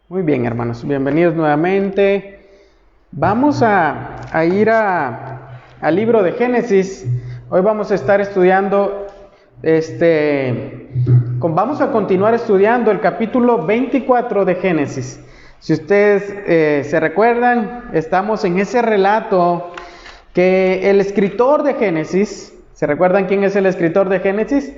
Muy bien, hermanos, bienvenidos nuevamente. Vamos a ir al libro de Génesis. Hoy vamos a estar estudiando, vamos a continuar estudiando el capítulo 24 de Génesis. Si ustedes se recuerdan, estamos en ese relato que el escritor de Génesis, ¿se recuerdan quién es el escritor de Génesis?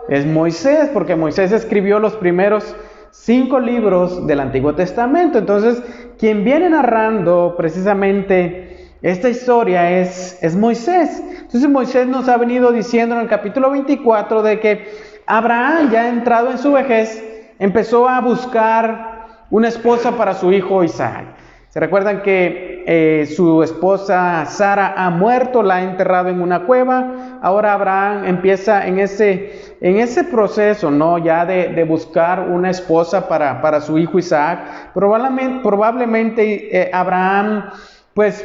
Es Moisés, porque Moisés escribió los primeros 5 libros del Antiguo Testamento. Entonces, quien viene narrando precisamente esta historia es Moisés. Entonces, Moisés nos ha venido diciendo en el capítulo 24 de que Abraham, ya entrado en su vejez, empezó a buscar una esposa para su hijo Isaac. ¿Se recuerdan que su esposa Sara ha muerto, la ha enterrado en una cueva? Ahora Abraham empieza en ese proceso, ¿no? Ya de buscar una esposa para su hijo Isaac. Probablemente Abraham, pues,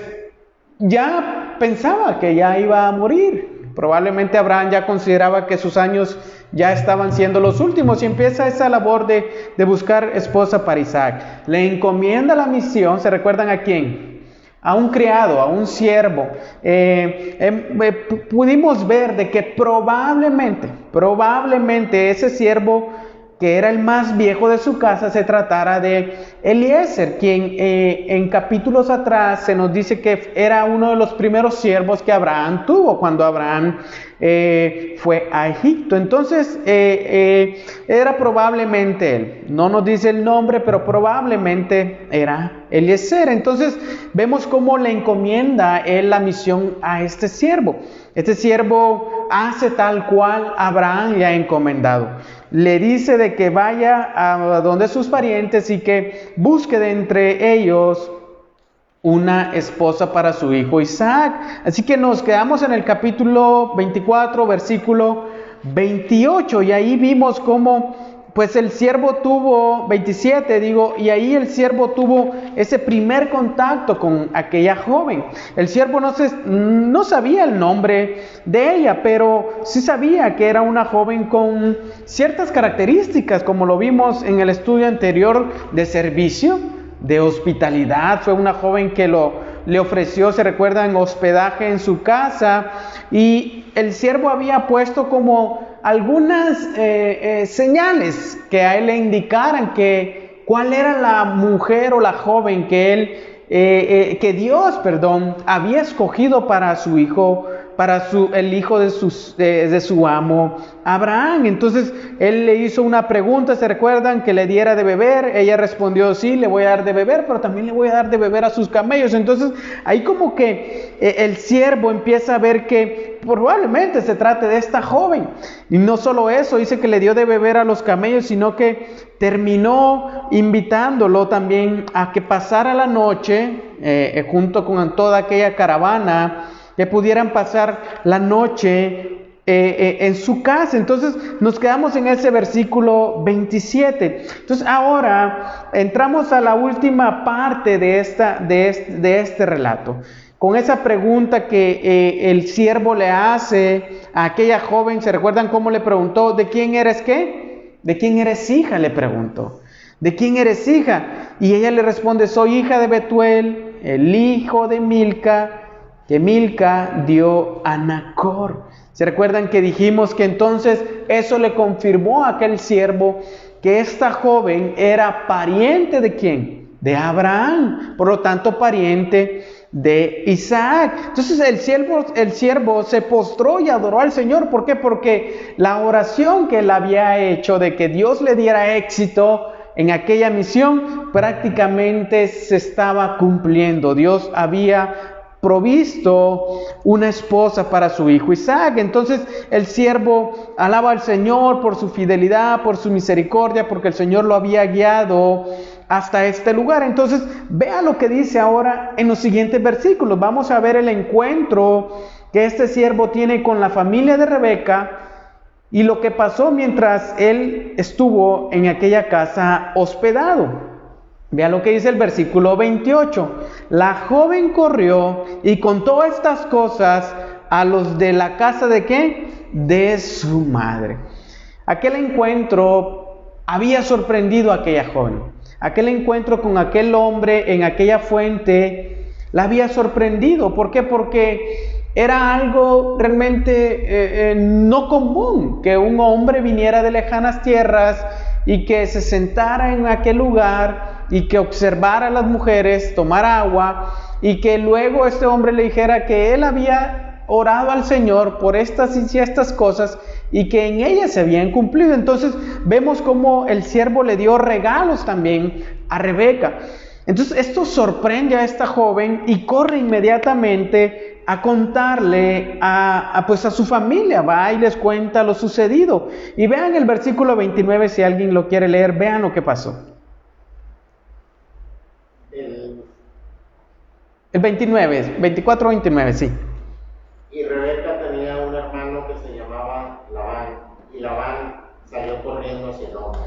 ya pensaba que ya iba a morir. Probablemente Abraham ya consideraba que sus años ya estaban siendo los últimos y empieza esa labor de buscar esposa para Isaac. Le encomienda la misión, ¿se recuerdan a quién? A un criado, a un siervo. Pudimos ver de que probablemente ese siervo, que era el más viejo de su casa, se tratara de Eliezer, quien en capítulos atrás se nos dice que era uno de los primeros siervos que Abraham tuvo cuando Abraham fue a Egipto. Entonces era probablemente él, no nos dice el nombre, pero probablemente era Eliezer. Entonces vemos cómo le encomienda él la misión a este siervo. Este siervo hace tal cual Abraham le ha encomendado. Le dice de que vaya a donde sus parientes y que busque de entre ellos una esposa para su hijo Isaac. Así que nos quedamos en el capítulo 24, versículo 28, y ahí vimos cómo pues el siervo tuvo, 27 digo, y ahí el siervo tuvo ese primer contacto con aquella joven. El siervo no sabía el nombre de ella, pero sí sabía que era una joven con ciertas características, como lo vimos en el estudio anterior, de servicio, de hospitalidad. Fue una joven que le ofreció, se recuerdan, hospedaje en su casa, y el siervo había puesto como algunas señales que a él le indicaran cuál era la mujer o la joven que Dios había escogido para su hijo, el hijo de su amo Abraham. Entonces él le hizo una pregunta, ¿se recuerdan? Que le diera de beber. Ella respondió, sí, le voy a dar de beber, pero también le voy a dar de beber a sus camellos. Entonces ahí como que el siervo empieza a ver que probablemente se trate de esta joven. Y no solo eso, dice que le dio de beber a los camellos, sino que terminó invitándolo también a que pasara la noche junto con toda aquella caravana, que pudieran pasar la noche en su casa. Entonces nos quedamos en ese versículo 27. Entonces ahora entramos a la última parte de este relato, con esa pregunta que el siervo le hace a aquella joven. ¿Se recuerdan cómo le preguntó? ¿De quién eres qué? ¿De quién eres hija? Le preguntó. ¿De quién eres hija? Y ella le responde, soy hija de Betuel, el hijo de Milca, que Milca dio a Nacor. ¿Se recuerdan que dijimos que entonces eso le confirmó a aquel siervo que esta joven era pariente de quién? De Abraham, por lo tanto pariente de Isaac. Entonces el siervo se postró y adoró al Señor. ¿Por qué? Porque la oración que él había hecho de que Dios le diera éxito en aquella misión prácticamente se estaba cumpliendo. Dios había provisto una esposa para su hijo Isaac. Entonces el siervo alaba al Señor por su fidelidad, por su misericordia, porque el Señor lo había guiado hasta este lugar. Entonces vea lo que dice ahora en los siguientes versículos. Vamos a ver el encuentro que este siervo tiene con la familia de Rebeca y lo que pasó mientras él estuvo en aquella casa hospedado. Vea lo que dice el versículo 28. La joven corrió y contó estas cosas a los de la casa de ¿qué? De su madre. Aquel encuentro había sorprendido a aquella joven. Aquel encuentro con aquel hombre en aquella fuente la había sorprendido. ¿Por qué? Porque era algo realmente no común que un hombre viniera de lejanas tierras y que se sentara en aquel lugar y que observara a las mujeres tomar agua, y que luego este hombre le dijera que él había orado al Señor por estas y estas cosas y que en ellas se habían cumplido. Entonces vemos cómo el siervo le dio regalos también a Rebeca. Entonces esto sorprende a esta joven y corre inmediatamente a contarle a su familia. Va y les cuenta lo sucedido. Y vean el versículo 29, si alguien lo quiere leer, vean lo que pasó. El 29, 24-29, sí. Y Rebeca tenía un hermano que se llamaba Labán, y Labán salió corriendo hacia el hombre.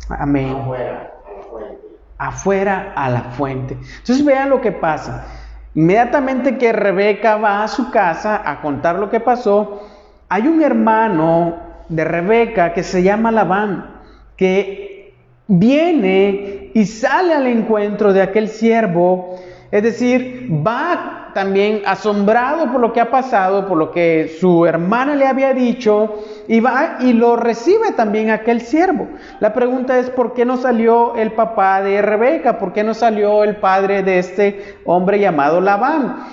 Amén. Afuera, a la fuente. Afuera a la fuente. Entonces vean lo que pasa. Inmediatamente que Rebeca va a su casa a contar lo que pasó, hay un hermano de Rebeca que se llama Labán, que viene y sale al encuentro de aquel siervo. Es decir, va también asombrado por lo que ha pasado, por lo que su hermana le había dicho, y va y lo recibe también aquel siervo. La pregunta es, ¿por qué no salió el papá de Rebeca? ¿Por qué no salió el padre de este hombre llamado Labán?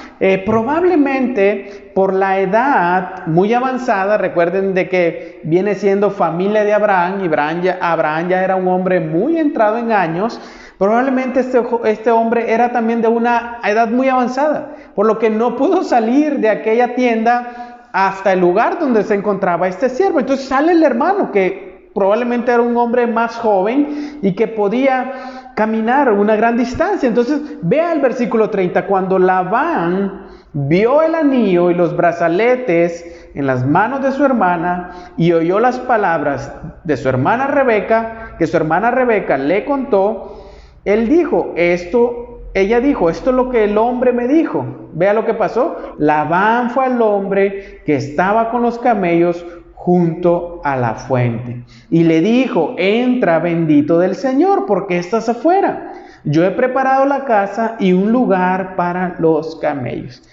Probablemente por la edad muy avanzada. Recuerden de que viene siendo familia de Abraham, y Abraham ya era un hombre muy entrado en años. Probablemente este hombre era también de una edad muy avanzada, por lo que no pudo salir de aquella tienda hasta el lugar donde se encontraba este siervo. Entonces sale el hermano, que probablemente era un hombre más joven y que podía caminar una gran distancia. Entonces vea el versículo 30, cuando Labán vio el anillo y los brazaletes en las manos de su hermana y oyó las palabras de su hermana Rebeca, que su hermana Rebeca le contó, ella dijo, esto es lo que el hombre me dijo. Vea lo que pasó. Labán fue al hombre que estaba con los camellos junto a la fuente y le dijo, entra, bendito del Señor, porque estás afuera. Yo he preparado la casa y un lugar para los camellos.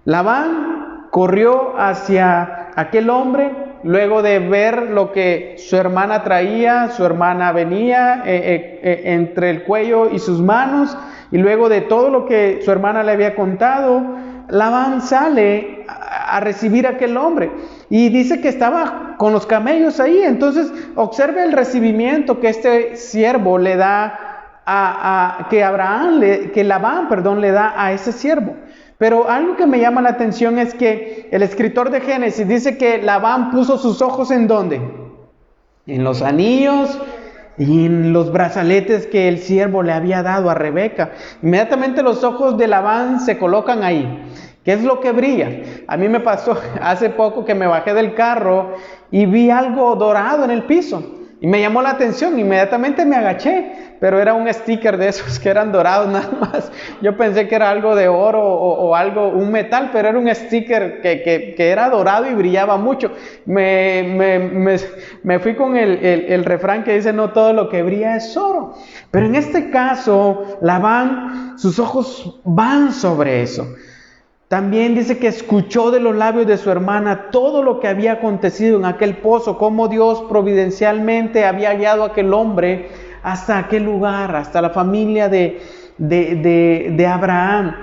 Labán corrió hacia aquel hombre. Luego de ver lo que su hermana traía, su hermana venía entre el cuello y sus manos, y luego de todo lo que su hermana le había contado, Labán sale a recibir a aquel hombre y dice que estaba con los camellos ahí. Entonces observe el recibimiento que este siervo le da que Labán le da a ese siervo. Pero algo que me llama la atención es que el escritor de Génesis dice que Labán puso sus ojos ¿en dónde? En los anillos y en los brazaletes que el siervo le había dado a Rebeca. Inmediatamente los ojos de Labán se colocan ahí. ¿Qué es lo que brilla? A mí me pasó hace poco que me bajé del carro y vi algo dorado en el piso. Y me llamó la atención, inmediatamente me agaché, pero era un sticker de esos que eran dorados nada más. Yo pensé que era algo de oro o algo, un metal, pero era un sticker que era dorado y brillaba mucho. Me fui con el refrán que dice, no todo lo que brilla es oro. Pero en este caso, Labán, sus ojos van sobre eso. También dice que escuchó de los labios de su hermana todo lo que había acontecido en aquel pozo, cómo Dios providencialmente había guiado a aquel hombre hasta aquel lugar, hasta la familia de Abraham.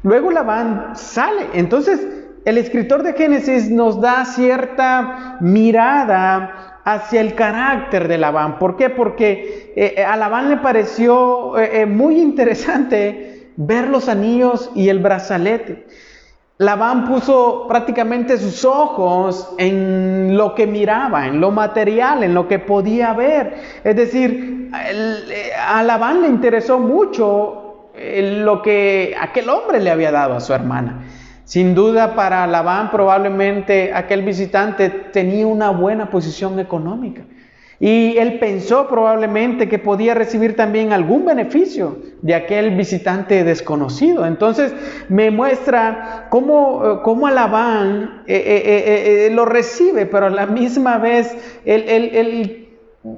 Luego Labán sale. Entonces el escritor de Génesis nos da cierta mirada hacia el carácter de Labán. ¿Por qué? Porque a Labán le pareció muy interesante ver los anillos y el brazalete. Labán puso prácticamente sus ojos en lo que miraba, en lo material, en lo que podía ver. Es decir, a Labán le interesó mucho lo que aquel hombre le había dado a su hermana. Sin duda para Labán probablemente aquel visitante tenía una buena posición económica. Y él pensó probablemente que podía recibir también algún beneficio de aquel visitante desconocido. Entonces me muestra cómo a Labán lo recibe, pero a la misma vez él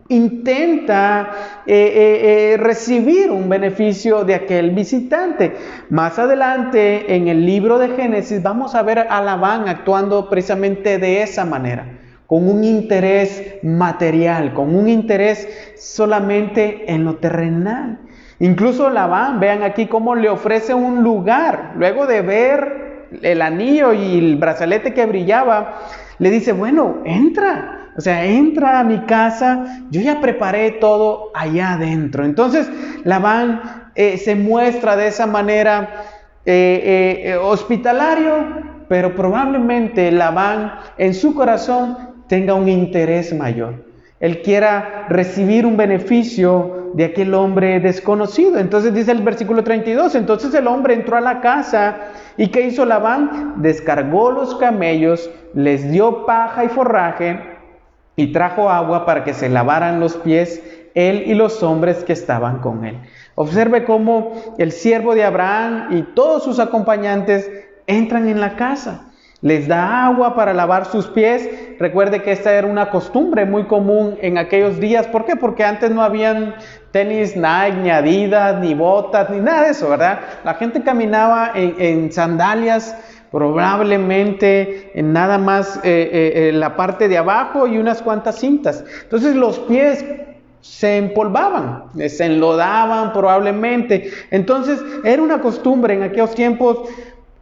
intenta recibir un beneficio de aquel visitante. Más adelante en el libro de Génesis vamos a ver a Labán actuando precisamente de esa manera, con un interés material, con un interés solamente en lo terrenal. Incluso Labán, vean aquí cómo le ofrece un lugar, luego de ver el anillo y el brazalete que brillaba, le dice, bueno, entra. O sea, entra a mi casa, yo ya preparé todo allá adentro. Entonces, Labán se muestra de esa manera hospitalario, pero probablemente Labán en su corazón tenga un interés mayor. Él quiera recibir un beneficio de aquel hombre desconocido. Entonces dice el versículo 32, entonces el hombre entró a la casa y ¿qué hizo Labán? Descargó los camellos, les dio paja y forraje, y trajo agua para que se lavaran los pies él y los hombres que estaban con él. Observe cómo el siervo de Abraham y todos sus acompañantes entran en la casa. Les da agua para lavar sus pies. Recuerde que esta era una costumbre muy común en aquellos días. ¿Por qué? Porque antes no habían tenis Nike, ni Adidas, ni botas, ni nada de eso, ¿verdad? La gente caminaba en sandalias, probablemente en nada más la parte de abajo y unas cuantas cintas. Entonces los pies se empolvaban, se enlodaban probablemente. Entonces era una costumbre en aquellos tiempos,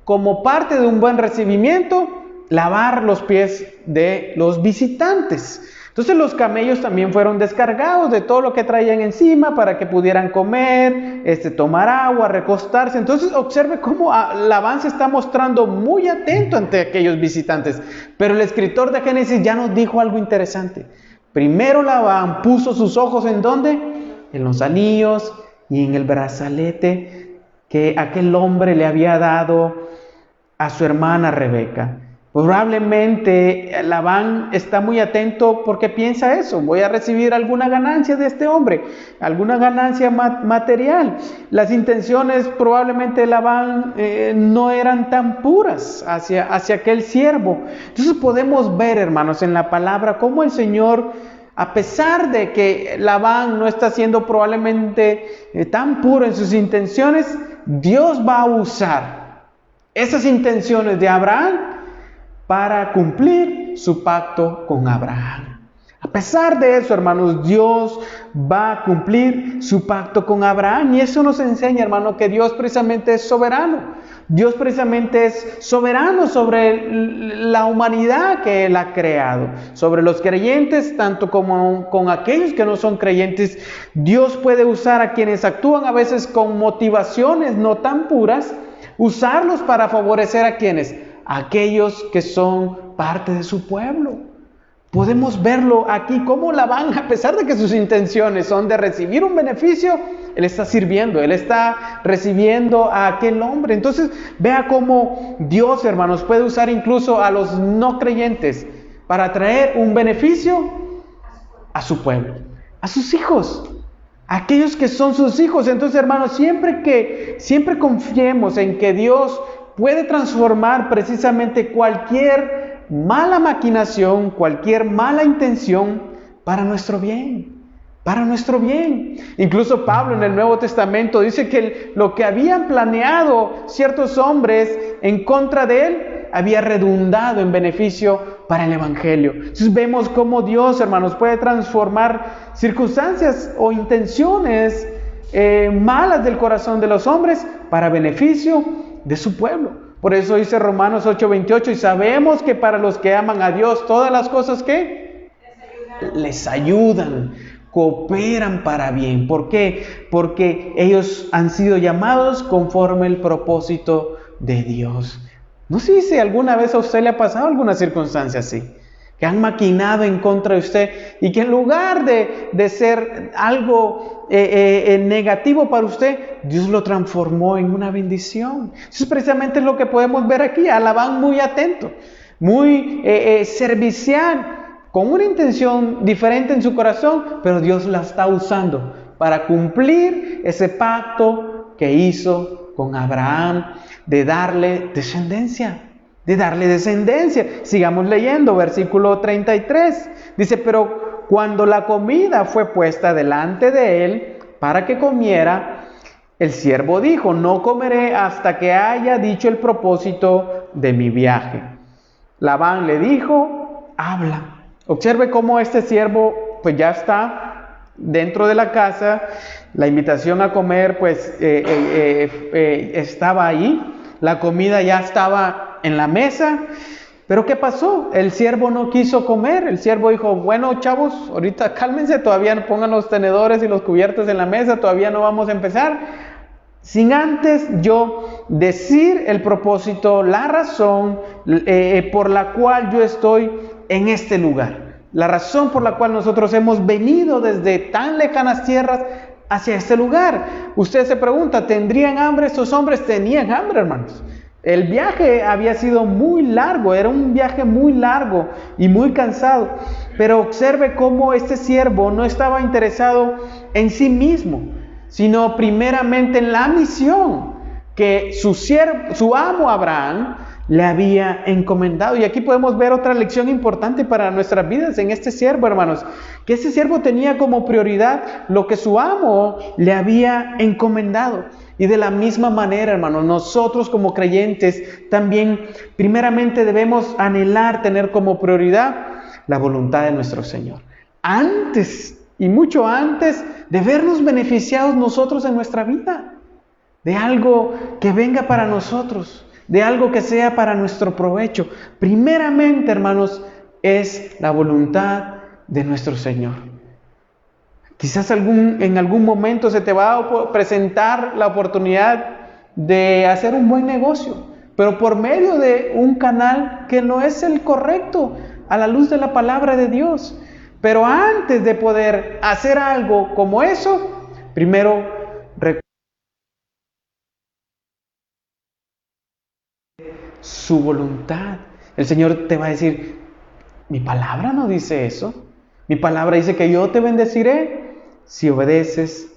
como parte de un buen recibimiento, lavar los pies de los visitantes. Entonces los camellos también fueron descargados de todo lo que traían encima para que pudieran comer, tomar agua, recostarse. Entonces observe cómo Labán se está mostrando muy atento ante aquellos visitantes. Pero el escritor de Génesis ya nos dijo algo interesante. Primero Labán puso sus ojos ¿en dónde? En los anillos y en el brazalete que aquel hombre le había dado a su hermana Rebeca. Probablemente Labán está muy atento porque piensa eso, voy a recibir alguna ganancia de este hombre, alguna ganancia material. Las intenciones probablemente de Labán no eran tan puras hacia aquel siervo. Entonces podemos ver, hermanos, en la palabra cómo el Señor, a pesar de que Labán no está siendo probablemente tan puro en sus intenciones, Dios va a usar esas intenciones de Abraham para cumplir su pacto con Abraham. A pesar de eso, hermanos, Dios va a cumplir su pacto con Abraham. Y eso nos enseña, hermano, que Dios precisamente es soberano. Dios precisamente es soberano sobre la humanidad que Él ha creado. Sobre los creyentes, tanto como con aquellos que no son creyentes. Dios puede usar a quienes actúan a veces con motivaciones no tan puras, usarlos para favorecer a quienes, aquellos que son parte de su pueblo. Podemos verlo aquí, como Labán, a pesar de que sus intenciones son de recibir un beneficio, él está sirviendo, él está recibiendo a aquel hombre. Entonces, vea cómo Dios, hermanos, puede usar incluso a los no creyentes para traer un beneficio a su pueblo, a sus hijos, a aquellos que son sus hijos. Entonces, hermanos, siempre confiemos en que Dios puede transformar precisamente cualquier mala maquinación, cualquier mala intención para nuestro bien, para nuestro bien. Incluso Pablo en el Nuevo Testamento dice que lo que habían planeado ciertos hombres en contra de él había redundado en beneficio para el Evangelio. Entonces vemos cómo Dios, hermanos, puede transformar circunstancias o intenciones malas del corazón de los hombres para beneficio de su pueblo. Por eso dice Romanos 8:28, y sabemos que para los que aman a Dios, todas las cosas que les ayudan, cooperan para bien. ¿Por qué? Porque ellos han sido llamados conforme el propósito de Dios. No sé si alguna vez a usted le ha pasado alguna circunstancia así, que han maquinado en contra de usted y que en lugar de ser algo negativo para usted, Dios lo transformó en una bendición. Eso es precisamente lo que podemos ver aquí. A Labán muy atento, muy servicial, con una intención diferente en su corazón, pero Dios la está usando para cumplir ese pacto que hizo con Abraham de darle descendencia. Sigamos leyendo, versículo 33. Dice, pero cuando la comida fue puesta delante de él para que comiera, el siervo dijo: no comeré hasta que haya dicho el propósito de mi viaje. Labán le dijo: habla. Observe cómo este siervo pues ya está dentro de la casa. La invitación a comer pues estaba ahí. La comida ya estaba en la mesa. Pero ¿qué pasó? El siervo no quiso comer. El siervo dijo: bueno, chavos, ahorita cálmense, todavía pongan los tenedores y los cubiertos en la mesa, todavía no vamos a empezar, sin antes yo decir el propósito, la razón por la cual yo estoy en este lugar. La razón por la cual nosotros hemos venido desde tan lejanas tierras hacia este lugar. Usted se pregunta, ¿tendrían hambre? Estos hombres tenían hambre, hermanos. El viaje había sido muy largo, era un viaje muy largo y muy cansado. Pero observe cómo este siervo no estaba interesado en sí mismo, sino primeramente en la misión que su amo Abraham le había encomendado. Y aquí podemos ver otra lección importante para nuestras vidas en este siervo, hermanos, que este siervo tenía como prioridad lo que su amo le había encomendado. Y de la misma manera, hermanos, nosotros como creyentes también primeramente debemos anhelar tener como prioridad la voluntad de nuestro Señor. Antes y mucho antes de vernos beneficiados nosotros en nuestra vida, de algo que venga para nosotros, de algo que sea para nuestro provecho. Primeramente, hermanos, es la voluntad de nuestro Señor. Quizás en algún momento se te va a presentar la oportunidad de hacer un buen negocio, pero por medio de un canal que no es el correcto a la luz de la palabra de Dios. Pero antes de poder hacer algo como eso, primero su voluntad. El Señor te va a decir: mi palabra no dice eso. Mi palabra dice que yo te bendeciré si obedeces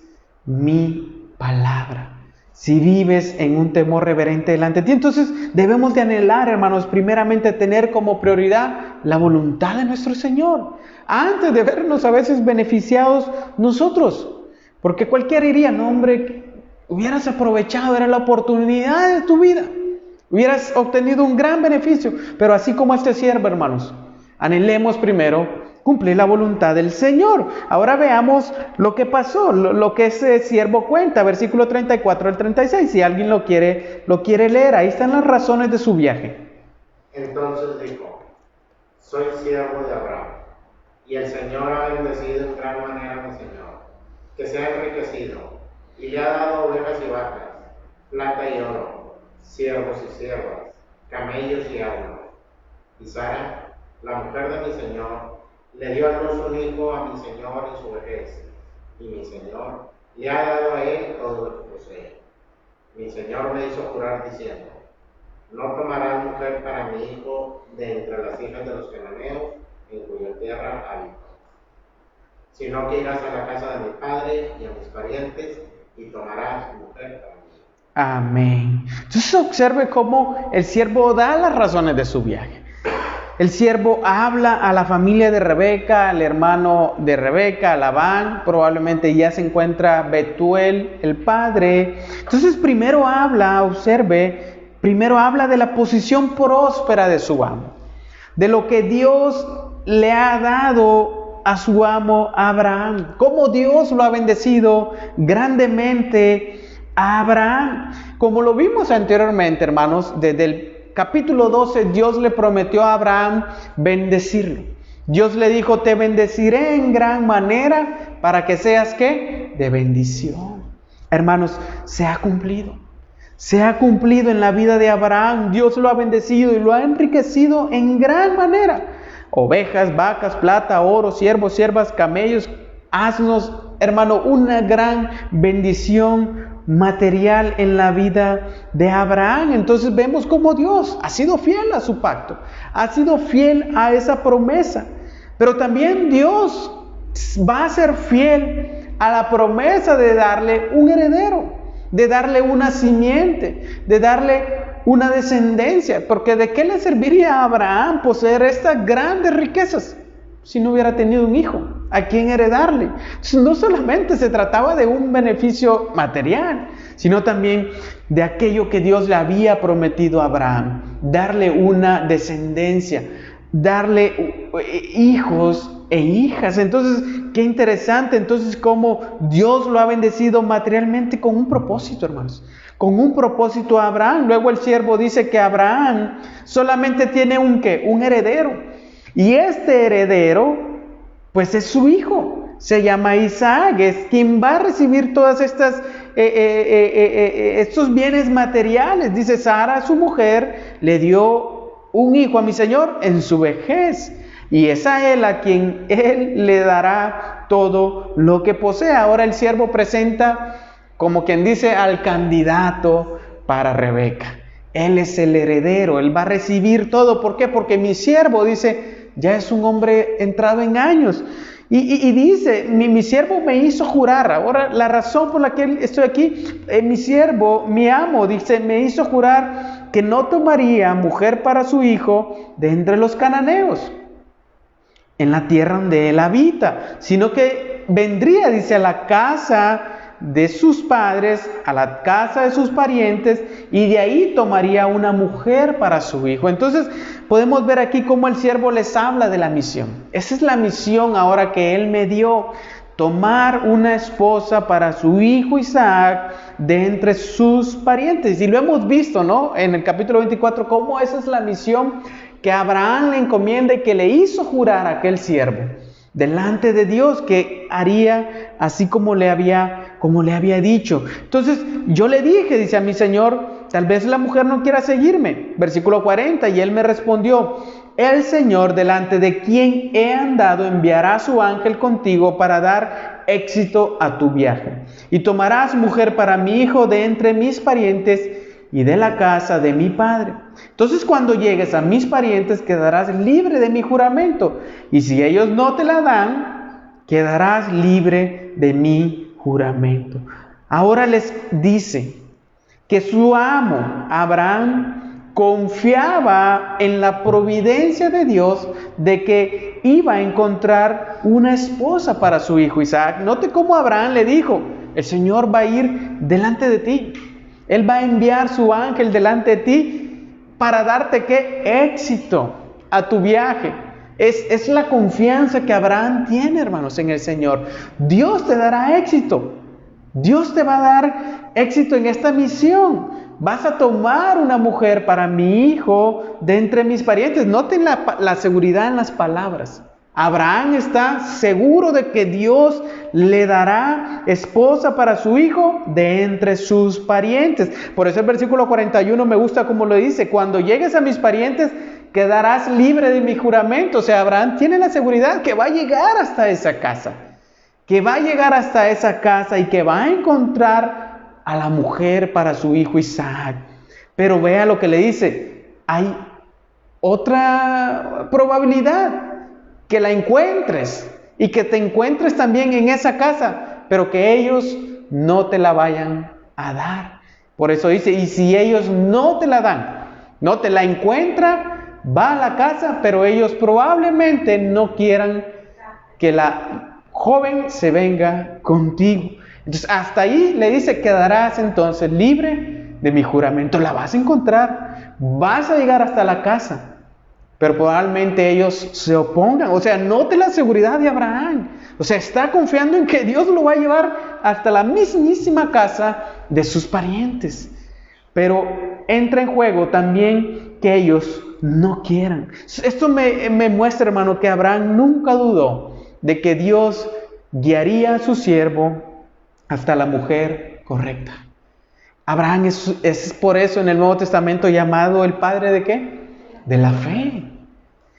mi palabra, si vives en un temor reverente delante de ti. Entonces debemos de anhelar, hermanos, primeramente tener como prioridad la voluntad de nuestro Señor, antes de vernos a veces beneficiados nosotros. Porque cualquiera diría: no, hombre, hubieras aprovechado, era la oportunidad de tu vida, hubieras obtenido un gran beneficio. Pero así como este siervo, hermanos, anhelemos primero cumplir la voluntad del Señor. Ahora veamos lo que pasó, lo que ese siervo cuenta, versículo 34 al 36. Si alguien lo quiere leer, ahí están las razones de su viaje. Entonces dijo: soy siervo de Abraham, y el Señor ha bendecido en gran manera a mi Señor, que se ha enriquecido, y le ha dado ovejas y vacas, plata y oro, siervos y siervas, camellos y asnos. Y Sara, la mujer de mi Señor, le dio a luz un hijo a mi Señor en su vejez, y mi Señor le ha dado a él todo lo que posee. Mi Señor me hizo jurar diciendo: no tomarás mujer para mi hijo de entre las hijas de los cananeos, en cuya tierra habito, sino que irás a la casa de mi padre y a mis parientes, y tomarás mujer para mí. Amén. Entonces observe cómo el siervo da las razones de su viaje. El siervo habla a la familia de Rebeca, al hermano de Rebeca, a Labán. Probablemente ya se encuentra Betuel, el padre. Entonces primero habla de la posición próspera de su amo, de lo que Dios le ha dado a su amo Abraham, cómo Dios lo ha bendecido grandemente a Abraham. Como lo vimos anteriormente, hermanos, desde el capítulo 12, Dios le prometió a Abraham bendecirlo. Dios le dijo: te bendeciré en gran manera para que seas, ¿qué? De bendición. Hermanos, se ha cumplido. Se ha cumplido en la vida de Abraham. Dios lo ha bendecido y lo ha enriquecido en gran manera. Ovejas, vacas, plata, oro, siervos, siervas, camellos, asnos. Hermano, una gran bendición material en la vida de Abraham. Entonces vemos cómo Dios ha sido fiel a su pacto, ha sido fiel a esa promesa. Pero también Dios va a ser fiel a la promesa de darle un heredero, de darle una simiente, de darle una descendencia. Porque ¿de qué le serviría a Abraham poseer estas grandes riquezas si no hubiera tenido un hijo? a quien heredarle. Entonces, no solamente se trataba de un beneficio material, sino también de aquello que Dios le había prometido a Abraham, darle una descendencia, darle hijos e hijas. Entonces, qué interesante, entonces, cómo Dios lo ha bendecido materialmente con un propósito, hermanos, con un propósito a Abraham. Luego el siervo dice que Abraham solamente tiene un heredero, y este heredero pues es su hijo, se llama Isaac, es quien va a recibir todas estos bienes materiales. Dice: Sara, su mujer, le dio un hijo a mi señor en su vejez, y es a él a quien él le dará todo lo que posee. Ahora el siervo presenta, como quien dice, al candidato para Rebeca. Él es el heredero, él va a recibir todo. ¿Por qué? Porque mi siervo, dice, ya es un hombre entrado en años. Y dice, mi siervo me hizo jurar. Ahora, la razón por la que estoy aquí, mi siervo, mi amo, dice, me hizo jurar que no tomaría mujer para su hijo de entre los cananeos, en la tierra donde él habita, sino que vendría, dice, a la casa de sus padres, a la casa de sus parientes, y de ahí tomaría una mujer para su hijo. Entonces podemos ver aquí cómo el siervo les habla de la misión. Esa es la misión ahora que él me dio: tomar una esposa para su hijo Isaac de entre sus parientes. Y lo hemos visto, ¿no?, en el capítulo 24, cómo esa es la misión que Abraham le encomienda y que le hizo jurar a aquel siervo delante de Dios, que haría así como le había dicho. Entonces yo le dije, dice, a mi señor: tal vez la mujer no quiera seguirme. Versículo 40, y él me respondió: el Señor, delante de quien he andado, enviará a su ángel contigo para dar éxito a tu viaje. Y tomarás mujer para mi hijo de entre mis parientes y de la casa de mi padre. Entonces, cuando llegues a mis parientes, quedarás libre de mi juramento. Y si ellos no te la dan, quedarás libre de mi juramento. Ahora les dice que su amo, Abraham, confiaba en la providencia de Dios de que iba a encontrar una esposa para su hijo Isaac. Note cómo Abraham le dijo: el Señor va a ir delante de ti. Él va a enviar su ángel delante de ti para darte, ¿qué? Éxito a tu viaje. Es la confianza que Abraham tiene, hermanos, en el Señor. Dios te dará éxito. Dios te va a dar éxito en esta misión. Vas a tomar una mujer para mi hijo de entre mis parientes. Noten la seguridad en las palabras. Abraham está seguro de que Dios le dará esposa para su hijo de entre sus parientes. Por eso el versículo 41 me gusta como lo dice: cuando llegues a mis parientes, quedarás libre de mi juramento. O sea, Abraham tiene la seguridad que va a llegar hasta esa casa, y que va a encontrar a la mujer para su hijo Isaac. Pero vea lo que le dice: hay otra probabilidad, que la encuentres y que te encuentres también en esa casa, pero que ellos no te la vayan a dar. Por eso dice: y si ellos no te la dan, no te la encuentra, va a la casa, pero ellos probablemente no quieran que la joven se venga contigo. Entonces hasta ahí le dice: quedarás entonces libre de mi juramento. La vas a encontrar, vas a llegar hasta la casa, pero probablemente ellos se opongan. O sea, note la seguridad de Abraham. O sea, está confiando en que Dios lo va a llevar hasta la mismísima casa de sus parientes. Pero entra en juego también que ellos no quieran. Esto me muestra, hermano, que Abraham nunca dudó de que Dios guiaría a su siervo hasta la mujer correcta. Abraham es por eso en el Nuevo Testamento llamado el padre ¿de qué? De la fe.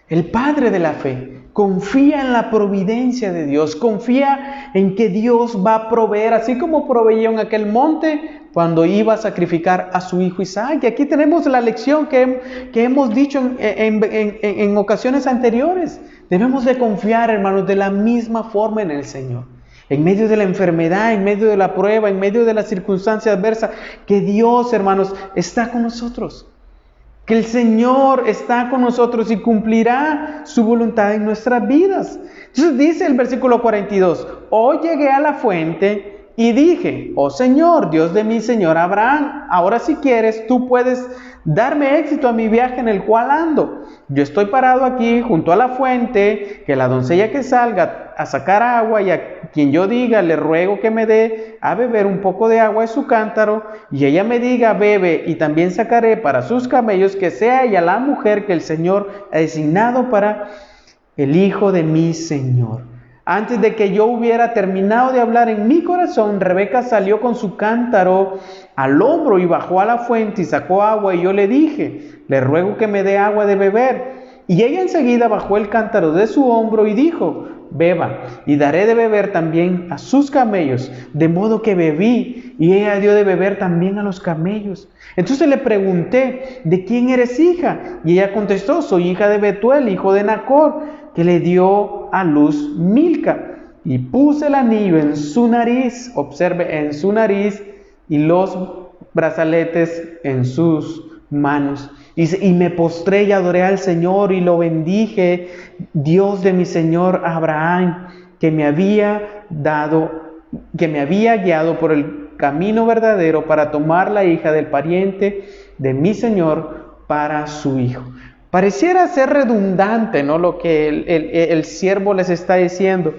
El padre de la fe. Confía en la providencia de Dios. Confía en que Dios va a proveer, así como proveyó en aquel monte cuando iba a sacrificar a su hijo Isaac. Y aquí tenemos la lección que hemos dicho en ocasiones anteriores. Debemos de confiar, hermanos, de la misma forma en el Señor. En medio de la enfermedad, en medio de la prueba, en medio de la circunstancia adversa, que Dios, hermanos, está con nosotros. que el Señor está con nosotros y cumplirá su voluntad en nuestras vidas. Entonces dice el versículo 42, hoy llegué a la fuente y dije, oh Señor, Dios de mi Señor Abraham, ahora si quieres, tú puedes darme éxito a mi viaje en el cual ando. Yo estoy parado aquí junto a la fuente, que la doncella que salga a sacar agua y a quien yo diga, le ruego que me dé a beber un poco de agua de su cántaro, y ella me diga, bebe, y también sacaré para sus camellos, que sea ella la mujer que el Señor ha designado para el hijo de mi Señor. Antes de que yo hubiera terminado de hablar en mi corazón, Rebeca salió con su cántaro al hombro y bajó a la fuente y sacó agua, y yo le dije, le ruego que me dé agua de beber. Y ella enseguida bajó el cántaro de su hombro y dijo, beba, y daré de beber también a sus camellos. De modo que bebí, y ella dio de beber también a los camellos. Entonces le pregunté, ¿de quién eres hija? Y ella contestó, soy hija de Betuel, hijo de Nacor, que le dio a luz Milca. Y puse el anillo en su nariz, observe, en su nariz, y los brazaletes en sus manos. Y me postré y adoré al Señor y lo bendije, Dios de mi Señor Abraham, que me había guiado por el camino verdadero para tomar la hija del pariente de mi Señor para su hijo. Pareciera ser redundante, ¿no?, lo que el siervo les está diciendo,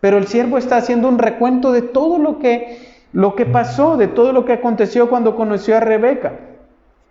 pero el siervo está haciendo un recuento de todo lo que pasó, de todo lo que aconteció cuando conoció a Rebeca.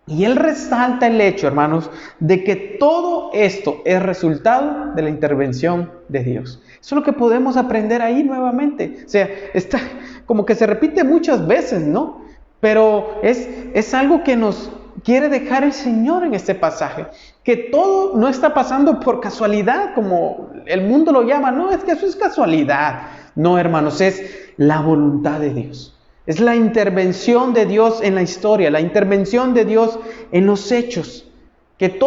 Y él resalta el hecho, hermanos, de que todo esto es resultado de la intervención de Dios. Eso es lo que podemos aprender ahí nuevamente. O sea, está como que se repite muchas veces, ¿no? Pero es algo que nos quiere dejar el Señor en este pasaje. Que todo no está pasando por casualidad, como el mundo lo llama. No, es que eso es casualidad. No, hermanos, es la voluntad de Dios. Es la intervención de Dios en la historia, la intervención de Dios en los hechos. Que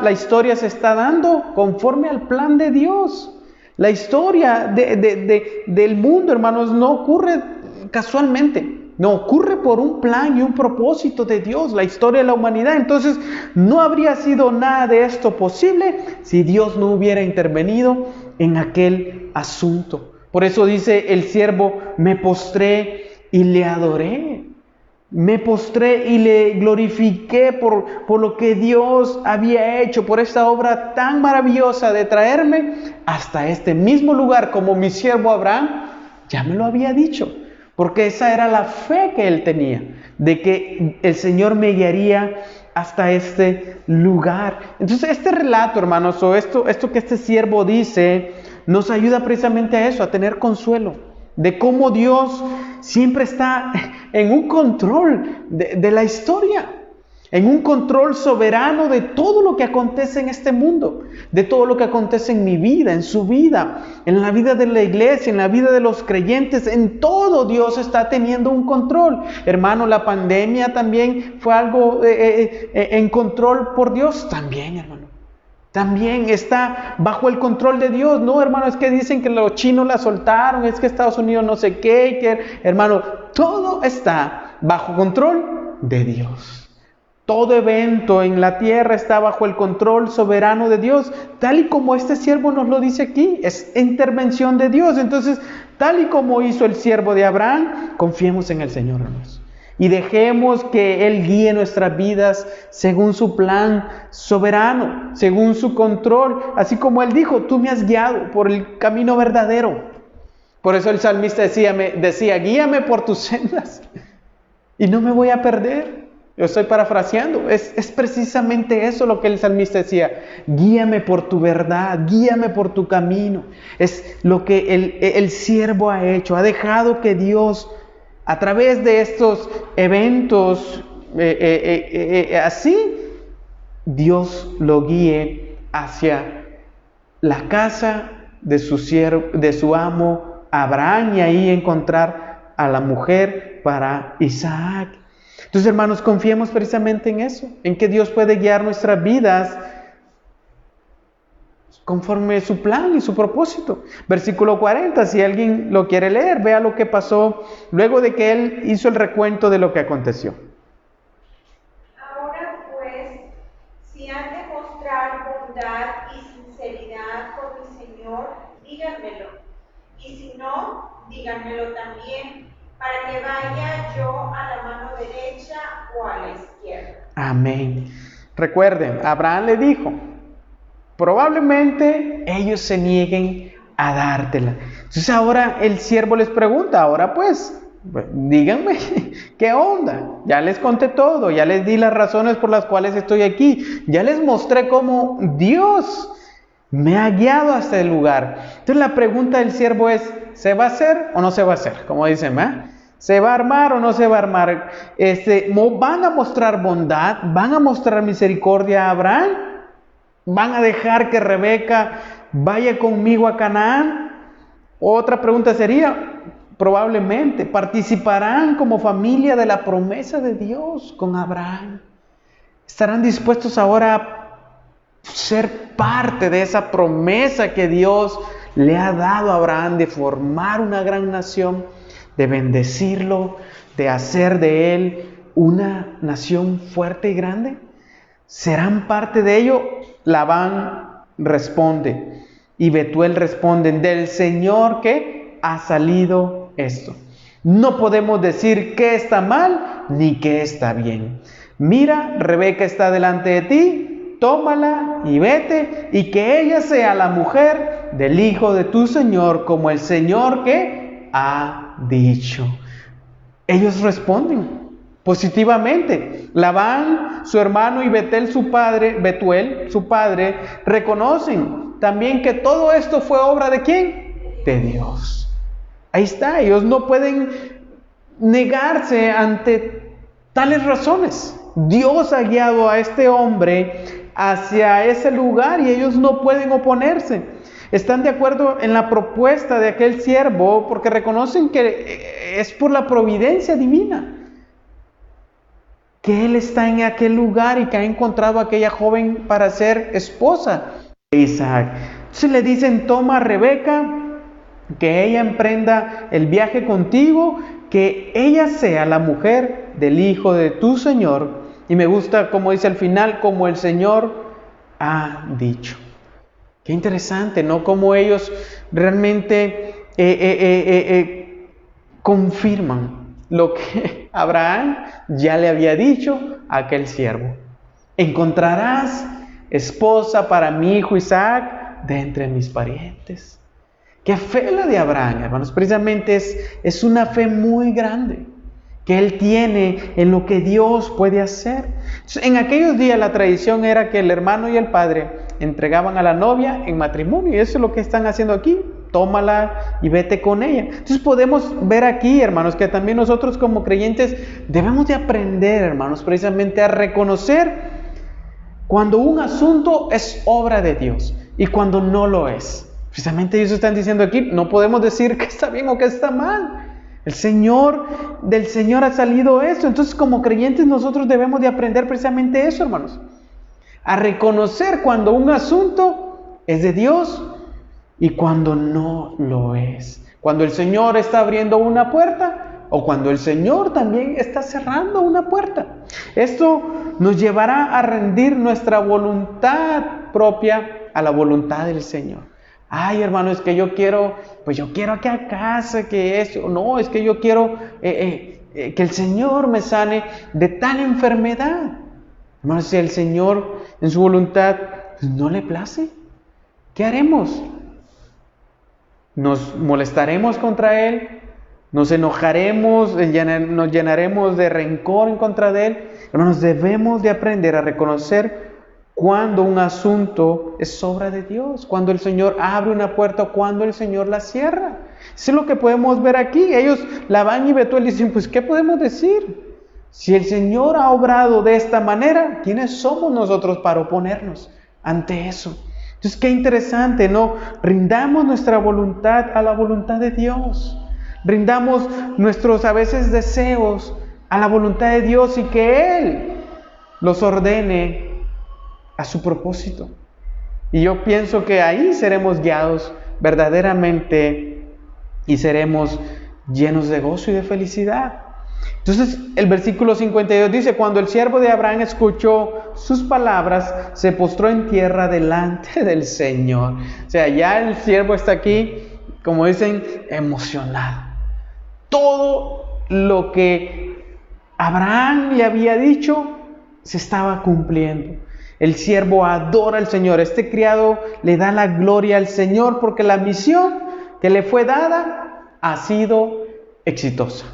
la historia se está dando conforme al plan de Dios. La historia del mundo, hermanos, no ocurre casualmente. No, ocurre por un plan y un propósito de Dios, la historia de la humanidad. Entonces, no habría sido nada de esto posible si Dios no hubiera intervenido en aquel asunto. Por eso dice el siervo, me postré y le adoré. Me postré y le glorifiqué por lo que Dios había hecho, por esta obra tan maravillosa de traerme hasta este mismo lugar, como mi siervo Abraham ya me lo había dicho. Porque esa era la fe que él tenía, de que el Señor me guiaría hasta este lugar. Entonces este relato, hermanos, o esto que este siervo dice, nos ayuda precisamente a eso, a tener consuelo, de cómo Dios siempre está en un control de la historia, en un control soberano de todo lo que acontece en este mundo, de todo lo que acontece en mi vida, en su vida, en la vida de la iglesia, en la vida de los creyentes. En todo Dios está teniendo un control. Hermano, la pandemia también fue algo en control por Dios también, hermano. También está bajo el control de Dios. No, hermano, es que dicen que los chinos la soltaron, es que Estados Unidos no sé qué, hermano, todo está bajo control de Dios. Todo evento en la tierra está bajo el control soberano de Dios, tal y como este siervo nos lo dice aquí, es intervención de Dios. Entonces, tal y como hizo el siervo de Abraham, confiemos en el Señor, hermanos. Y dejemos que Él guíe nuestras vidas según su plan soberano, según su control. Así como Él dijo, tú me has guiado por el camino verdadero. Por eso el salmista decía, guíame por tus sendas y no me voy a perder. Yo estoy parafraseando, es precisamente eso lo que el salmista decía, guíame por tu verdad, guíame por tu camino. Es lo que el siervo ha hecho, ha dejado que Dios, a través de estos eventos así, Dios lo guíe hacia la casa de su amo Abraham, y ahí encontrar a la mujer para Isaac. Entonces, hermanos, confiemos precisamente en eso, en que Dios puede guiar nuestras vidas conforme su plan y su propósito. Versículo 40, si alguien lo quiere leer, vea lo que pasó luego de que él hizo el recuento de lo que aconteció. Ahora pues, muéstrenmelo. Y si no, díganmelo también, para que vaya yo a la mano derecha o a la izquierda. Amén. Recuerden, Abraham le dijo, probablemente ellos se nieguen a dártela. Entonces ahora el siervo les pregunta, ahora pues, díganme, ¿qué onda? Ya les conté todo, ya les di las razones por las cuales estoy aquí, ya les mostré cómo Dios me ha guiado hasta el lugar. Entonces la pregunta del siervo es, ¿se va a hacer o no se va a hacer? Como dicen, ¿se va a armar o no se va a armar? ¿Van a mostrar bondad? ¿Van a mostrar misericordia a Abraham? ¿Van a dejar que Rebeca vaya conmigo a Canaán? Otra pregunta sería, probablemente, ¿participarán como familia de la promesa de Dios con Abraham? ¿Estarán dispuestos ahora a ser parte de esa promesa que Dios le ha dado a Abraham de formar una gran nación, de bendecirlo, de hacer de él una nación fuerte y grande? ¿Serán parte de ello? Labán responde y Betuel responden, del Señor que ha salido esto. No podemos decir que está mal ni que está bien. Mira, Rebeca está delante de ti, tómala y vete, y que ella sea la mujer del hijo de tu Señor, como el Señor que ha dicho. Ellos responden positivamente. Labán, su hermano, y Betuel, su padre, reconocen también que todo esto fue obra ¿de quién? De Dios. Ahí está, ellos no pueden negarse ante tales razones. Dios ha guiado a este hombre hacia ese lugar y ellos no pueden oponerse. Están de acuerdo en la propuesta de aquel siervo porque reconocen que es por la providencia divina que él está en aquel lugar y que ha encontrado a aquella joven para ser esposa de Isaac. Entonces le dicen, toma a Rebeca, que ella emprenda el viaje contigo, que ella sea la mujer del hijo de tu Señor. Y me gusta como dice al final, como el Señor ha dicho. Qué interesante, ¿no? Como ellos realmente confirman lo que Abraham ya le había dicho a aquel siervo. Encontrarás esposa para mi hijo Isaac de entre mis parientes. Qué fe la de Abraham, hermanos. Precisamente es una fe muy grande que él tiene en lo que Dios puede hacer. En aquellos días la tradición era que el hermano y el padre entregaban a la novia en matrimonio, y eso es lo que están haciendo aquí. Tómala y vete con ella. Entonces podemos ver aquí, hermanos, que también nosotros como creyentes debemos de aprender, hermanos, precisamente a reconocer cuando un asunto es obra de Dios y cuando no lo es. Precisamente ellos están diciendo aquí, no podemos decir que está bien o que está mal. Del Señor ha salido eso. Entonces como creyentes nosotros debemos de aprender precisamente eso, hermanos. A reconocer cuando un asunto es de Dios y cuando no lo es. Cuando el Señor está abriendo una puerta o cuando el Señor también está cerrando una puerta. Esto nos llevará a rendir nuestra voluntad propia a la voluntad del Señor. Ay, hermano, es que yo quiero que a casa, que eso. No, es que yo quiero que el Señor me sane de tal enfermedad. Hermano, si el Señor en su voluntad pues, no le place, ¿qué haremos? ¿Nos molestaremos contra Él? ¿Nos enojaremos? ¿Nos llenaremos de rencor en contra de Él? Hermanos, debemos de aprender a reconocer cuando un asunto es obra de Dios, cuando el Señor abre una puerta o cuando el Señor la cierra. Eso es lo que podemos ver aquí. Ellos, Labán y Betuel, dicen, pues, ¿qué podemos decir? Si el Señor ha obrado de esta manera, ¿quiénes somos nosotros para oponernos ante eso? Entonces, qué interesante, ¿no? Rindamos nuestra voluntad a la voluntad de Dios. Rindamos nuestros, a veces, deseos a la voluntad de Dios y que Él los ordene a su propósito. Y yo pienso que ahí seremos guiados verdaderamente y seremos llenos de gozo y de felicidad. Entonces el versículo 52 dice, cuando el siervo de Abraham escuchó sus palabras, se postró en tierra delante del Señor. O sea, ya el siervo está aquí como dicen, emocionado. Todo lo que Abraham le había dicho se estaba cumpliendo. El siervo adora al Señor. Este criado le da la gloria al Señor porque la misión que le fue dada ha sido exitosa.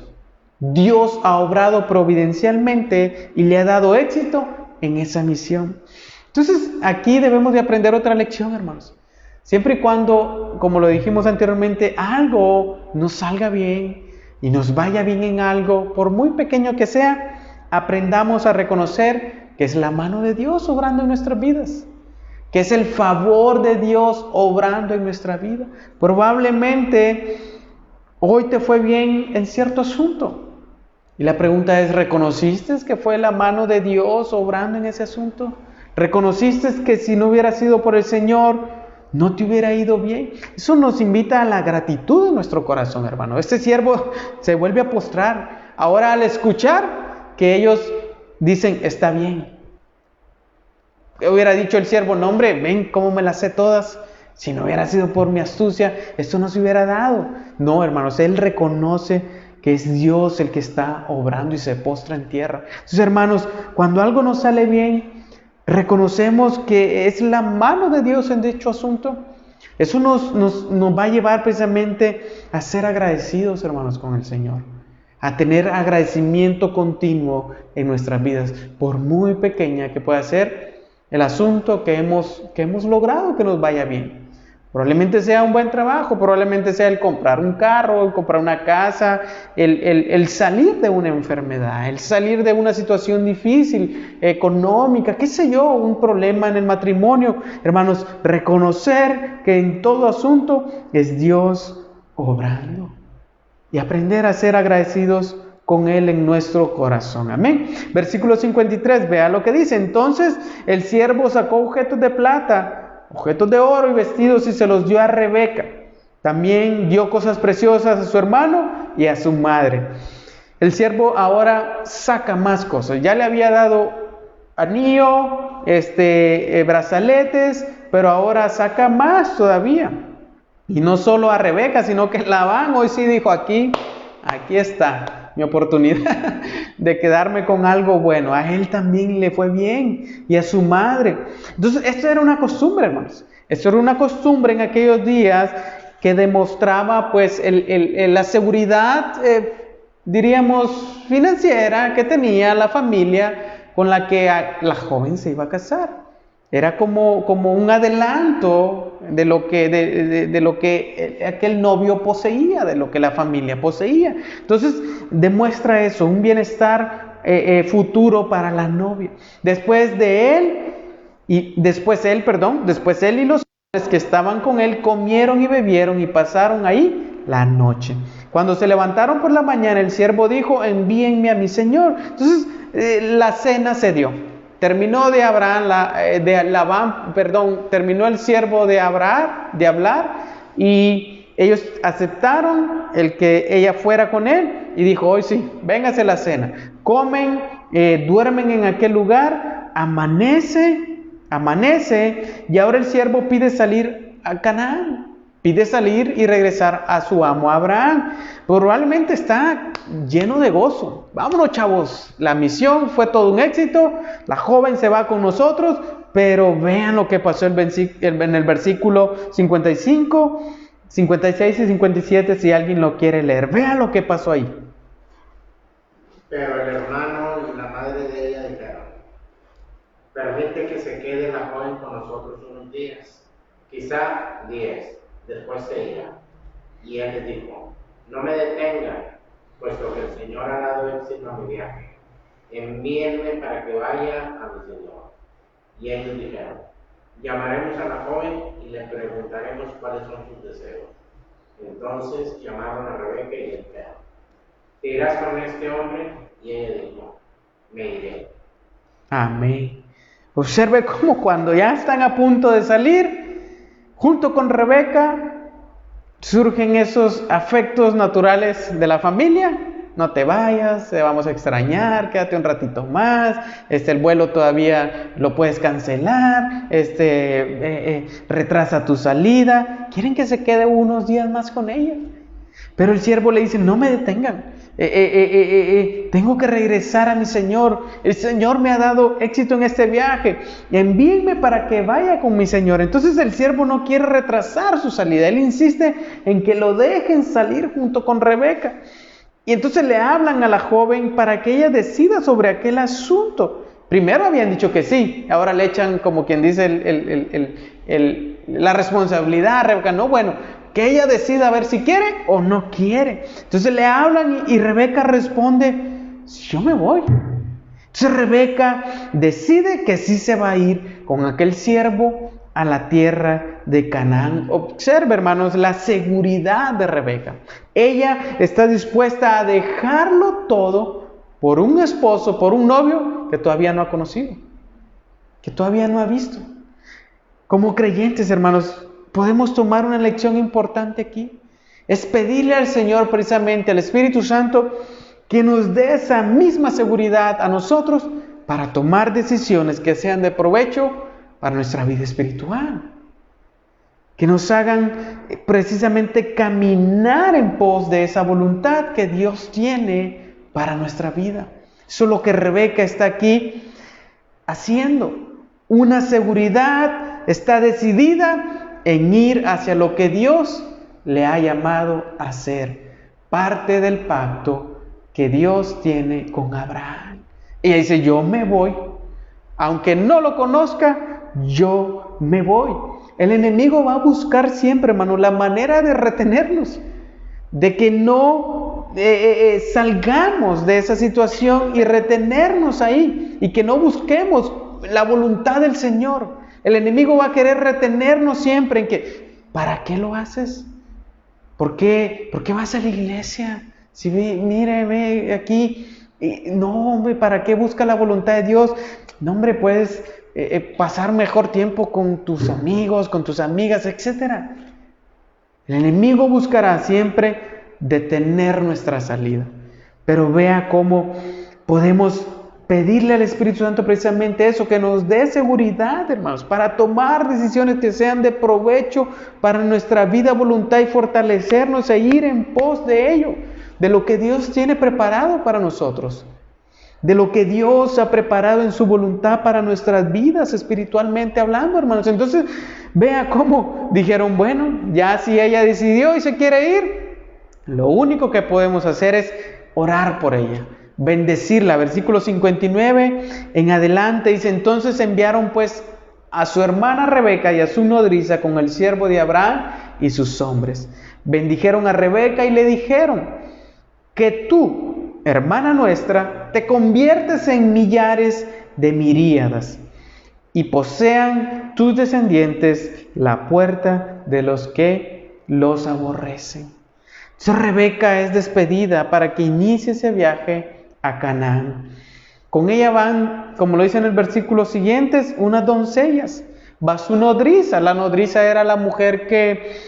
Dios ha obrado providencialmente y le ha dado éxito en esa misión. Entonces, aquí debemos de aprender otra lección, hermanos. Siempre y cuando, como lo dijimos anteriormente, algo nos salga bien y nos vaya bien en algo, por muy pequeño que sea, aprendamos a reconocer que es la mano de Dios obrando en nuestras vidas, que es el favor de Dios obrando en nuestra vida. Probablemente hoy te fue bien en cierto asunto. Y la pregunta es, ¿reconociste que fue la mano de Dios obrando en ese asunto? ¿Reconociste que si no hubiera sido por el Señor, no te hubiera ido bien? Eso nos invita a la gratitud en nuestro corazón, hermano. Este siervo se vuelve a postrar. Ahora al escuchar que ellos dicen, está bien. Hubiera dicho el siervo, no hombre, ven cómo me las sé todas. Si no hubiera sido por mi astucia, esto no se hubiera dado. No, hermanos, él reconoce que es Dios el que está obrando y se postra en tierra. Entonces, hermanos, cuando algo nos sale bien, reconocemos que es la mano de Dios en dicho asunto. Eso nos va a llevar precisamente a ser agradecidos, hermanos, con el Señor. A tener agradecimiento continuo en nuestras vidas, por muy pequeña que pueda ser el asunto que hemos logrado que nos vaya bien. Probablemente sea un buen trabajo, probablemente sea el comprar un carro, el comprar una casa, el salir de una enfermedad, el salir de una situación difícil, económica, qué sé yo, un problema en el matrimonio. Hermanos, reconocer que en todo asunto es Dios obrando y aprender a ser agradecidos con Él en nuestro corazón. Amén. Versículo 53, vea lo que dice. Entonces el siervo sacó objetos de plata, objetos de oro y vestidos y se los dio a Rebeca. También dio cosas preciosas a su hermano y a su madre. El siervo ahora saca más cosas. Ya le había dado anillo, brazaletes, pero ahora saca más todavía. Y no solo a Rebeca, sino que Labán hoy sí dijo, aquí está mi oportunidad de quedarme con algo bueno. A él también le fue bien y a su madre. Entonces, esto era una costumbre, hermanos. Esto era una costumbre en aquellos días que demostraba pues la seguridad, diríamos, financiera que tenía la familia con la que la joven se iba a casar. Era como un adelanto de lo que aquel novio poseía, de lo que la familia poseía. Entonces demuestra eso, un bienestar futuro para la novia. Después él y los hombres que estaban con él comieron y bebieron y pasaron ahí la noche. Cuando se levantaron por la mañana, el siervo dijo, envíenme a mi señor. Entonces la cena se dio. Terminó terminó el siervo de hablar y ellos aceptaron el que ella fuera con él y dijo, hoy sí, véngase la cena. Comen, duermen en aquel lugar, amanece y ahora el siervo pide salir a Canaán. Pide salir y regresar a su amo Abraham. Probablemente está lleno de gozo. Vámonos, chavos. La misión fue todo un éxito. La joven se va con nosotros. Pero vean lo que pasó en el versículo 55, 56 y 57, si alguien lo quiere leer. Vean lo que pasó ahí. Pero el hermano y la madre de ella dijeron, permite que se quede la joven con nosotros unos días, quizá 10. Después se irá. Y él les dijo, no me detengan, puesto que el Señor ha dado éxito a mi viaje. Envíenme para que vaya a mi Señor. Y ellos dijeron, llamaremos a la joven y le preguntaremos cuáles son sus deseos. Entonces llamaron a Rebeca y le dijeron, ¿te irás con este hombre? Y ella dijo, me iré. Amén. Observe cómo cuando ya están a punto de salir, junto con Rebeca, surgen esos afectos naturales de la familia no te vayas, te vamos a extrañar, quédate un ratito más, el vuelo todavía lo puedes cancelar, retrasa tu salida. Quieren que se quede unos días más con ella. Pero el siervo le dice, no me detengan, tengo que regresar a mi Señor. El Señor me ha dado éxito en este viaje, envíenme para que vaya con mi Señor. Entonces el siervo no quiere retrasar su salida, él insiste en que lo dejen salir junto con Rebeca. Y entonces le hablan a la joven para que ella decida sobre aquel asunto. Primero habían dicho que sí, ahora le echan, como quien dice, la responsabilidad a Rebeca. No, bueno, que ella decida a ver si quiere o no quiere. Entonces le hablan y Rebeca responde, yo me voy. Entonces Rebeca decide que sí se va a ir con aquel siervo a la tierra de Canaán. Observe, hermanos, la seguridad de Rebeca. Ella está dispuesta a dejarlo todo por un esposo, por un novio que todavía no ha conocido, que todavía no ha visto. Como creyentes, hermanos, podemos tomar una lección importante aquí. Es pedirle al Señor, precisamente al Espíritu Santo, que nos dé esa misma seguridad a nosotros para tomar decisiones que sean de provecho para nuestra vida espiritual. Que nos hagan precisamente caminar en pos de esa voluntad que Dios tiene para nuestra vida. Eso es lo que Rebeca está aquí haciendo. Una seguridad, está decidida en ir hacia lo que Dios le ha llamado a hacer. Parte del pacto que Dios tiene con Abraham. Ella dice, yo me voy. Aunque no lo conozca, yo me voy. El enemigo va a buscar siempre, hermano, la manera de retenernos, de que no salgamos de esa situación y retenernos ahí, y que no busquemos la voluntad del Señor. El enemigo va a querer retenernos siempre en que, ¿para qué lo haces? ¿Por qué vas a la iglesia? Si mire, ve aquí. No, hombre, ¿para qué busca la voluntad de Dios? No, hombre, puedes pasar mejor tiempo con tus amigos, con tus amigas, etc. El enemigo buscará siempre detener nuestra salida. Pero vea cómo podemos pedirle al Espíritu Santo precisamente eso, que nos dé seguridad, hermanos, para tomar decisiones que sean de provecho para nuestra vida, voluntad, y fortalecernos e ir en pos de ello, de lo que Dios tiene preparado para nosotros, de lo que Dios ha preparado en su voluntad para nuestras vidas, espiritualmente hablando, hermanos. Entonces, vea cómo dijeron, bueno, ya si ella decidió y se quiere ir, lo único que podemos hacer es orar por ella, bendecirla. Versículo 59 en adelante dice, entonces enviaron pues a su hermana Rebeca y a su nodriza con el siervo de Abraham y sus hombres. Bendijeron a Rebeca y le dijeron, que tú, hermana nuestra, te conviertes en millares de miríadas y posean tus descendientes la puerta de los que los aborrecen. Entonces Rebeca es despedida para que inicie ese viaje a Canaán. Con ella van, como lo dice en el versículo siguiente, unas doncellas. Va su nodriza. La nodriza era la mujer que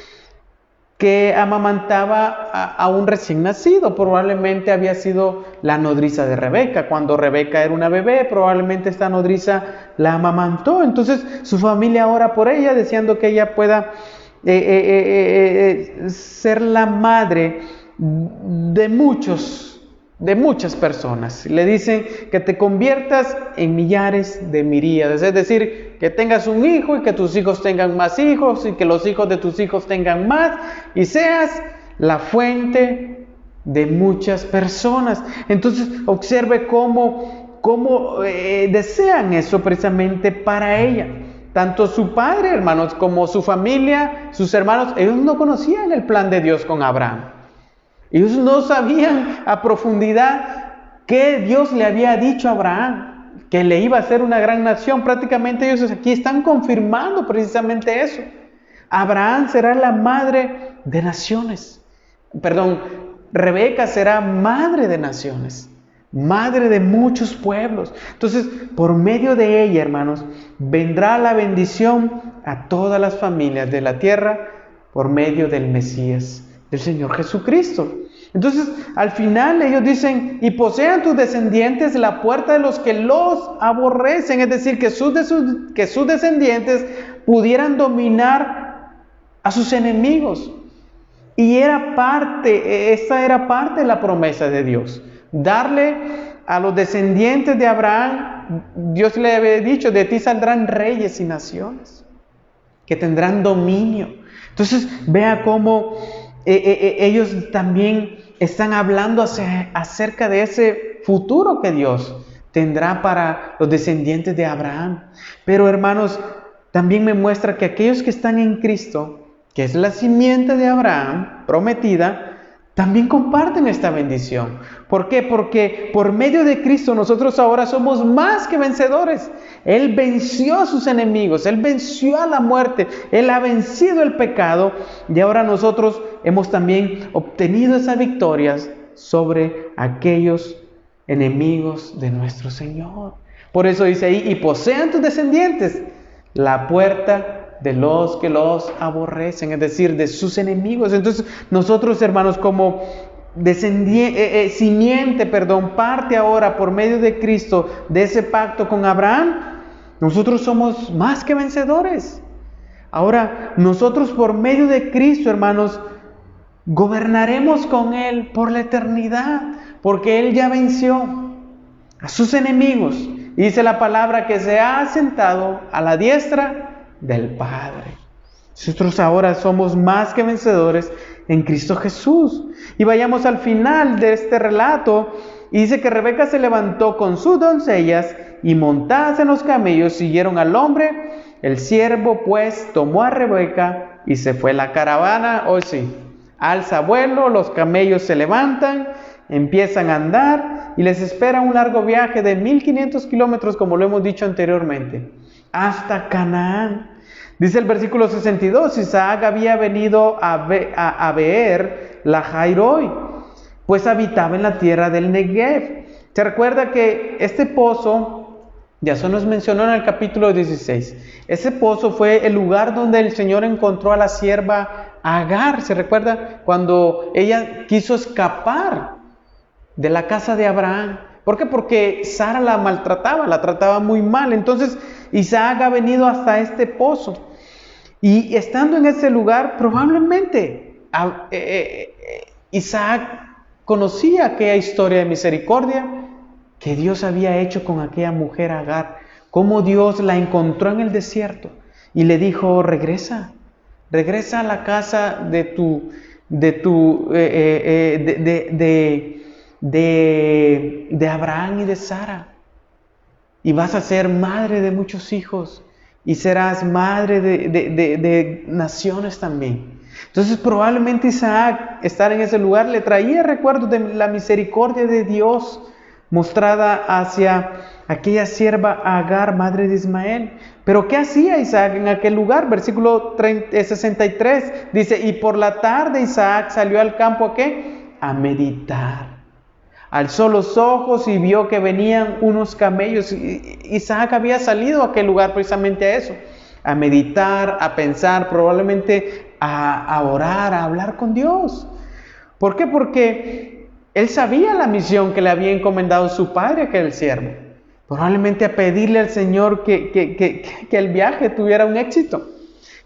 amamantaba a un recién nacido. Probablemente había sido la nodriza de Rebeca. Cuando Rebeca era una bebé, probablemente esta nodriza la amamantó. Entonces su familia ora por ella, deseando que ella pueda ser la madre de muchas personas. Le dicen que te conviertas en millares de miríadas, es decir, que tengas un hijo y que tus hijos tengan más hijos y que los hijos de tus hijos tengan más y seas la fuente de muchas personas. Entonces observe cómo desean eso precisamente para ella. Tanto su padre, hermanos, como su familia, sus hermanos, ellos no conocían el plan de Dios con Abraham. Ellos no sabían a profundidad que Dios le había dicho a Abraham, que le iba a hacer una gran nación. Prácticamente ellos aquí están confirmando precisamente eso. Abraham será la madre de naciones. Rebeca será madre de naciones, madre de muchos pueblos. Entonces, por medio de ella, hermanos, vendrá la bendición a todas las familias de la tierra por medio del Mesías, del Señor Jesucristo. Entonces, al final ellos dicen, y posean tus descendientes la puerta de los que los aborrecen, es decir, que sus descendientes pudieran dominar a sus enemigos. Y esta era parte de la promesa de Dios, darle a los descendientes de Abraham, Dios le había dicho, de ti saldrán reyes y naciones, que tendrán dominio. Entonces, vea cómo ellos también están hablando acerca de ese futuro que Dios tendrá para los descendientes de Abraham. Pero hermanos, también me muestra que aquellos que están en Cristo, que es la simiente de Abraham prometida, también comparten esta bendición. ¿Por qué? Porque por medio de Cristo nosotros ahora somos más que vencedores. Él venció a sus enemigos, Él venció a la muerte, Él ha vencido el pecado y ahora nosotros hemos también obtenido esas victorias sobre aquellos enemigos de nuestro Señor. Por eso dice ahí, y posean tus descendientes la puerta de los que los aborrecen, es decir, de sus enemigos. Entonces nosotros, hermanos, como simiente, parte ahora por medio de Cristo de ese pacto con Abraham, nosotros somos más que vencedores. Ahora, nosotros por medio de Cristo, hermanos, gobernaremos con Él por la eternidad, porque Él ya venció a sus enemigos. Y dice la palabra que se ha sentado a la diestra del Padre. Nosotros ahora somos más que vencedores en Cristo Jesús. Y vayamos al final de este relato. Y dice que Rebeca se levantó con sus doncellas y montadas en los camellos siguieron al hombre. El siervo pues tomó a Rebeca y se fue. La caravana, hoy sí, alza vuelo, los camellos se levantan, empiezan a andar y les espera un largo viaje de 1500 kilómetros, como lo hemos dicho anteriormente, hasta Canaán. Dice el versículo 62, Isaac había venido a Beer Lahairoi, pues habitaba en la tierra del Negev. Se recuerda que este pozo, ya se nos mencionó en el capítulo 16, ese pozo fue el lugar donde el Señor encontró a la sierva Agar. ¿Se recuerda? Cuando ella quiso escapar de la casa de Abraham. ¿Por qué? Porque Sara la trataba muy mal. Entonces Isaac ha venido hasta este pozo. Y estando en ese lugar, probablemente Isaac conocía aquella historia de misericordia que Dios había hecho con aquella mujer Agar. Cómo Dios la encontró en el desierto y le dijo, regresa a la casa de Abraham y de Sara, y vas a ser madre de muchos hijos y serás madre de naciones también. Entonces probablemente Isaac, estar en ese lugar, le traía recuerdos de la misericordia de Dios mostrada hacia aquella sierva Agar, madre de Ismael. Pero ¿qué hacía Isaac en aquel lugar? Versículo 63 dice, y por la tarde Isaac salió al campo ¿a qué? A meditar. Alzó los ojos y vio que venían unos camellos. Isaac había salido a aquel lugar precisamente a eso, a meditar, a pensar, probablemente a orar, a hablar con Dios. ¿Por qué? Porque él sabía la misión que le había encomendado su padre, que era el siervo. Probablemente a pedirle al Señor que el viaje tuviera un éxito,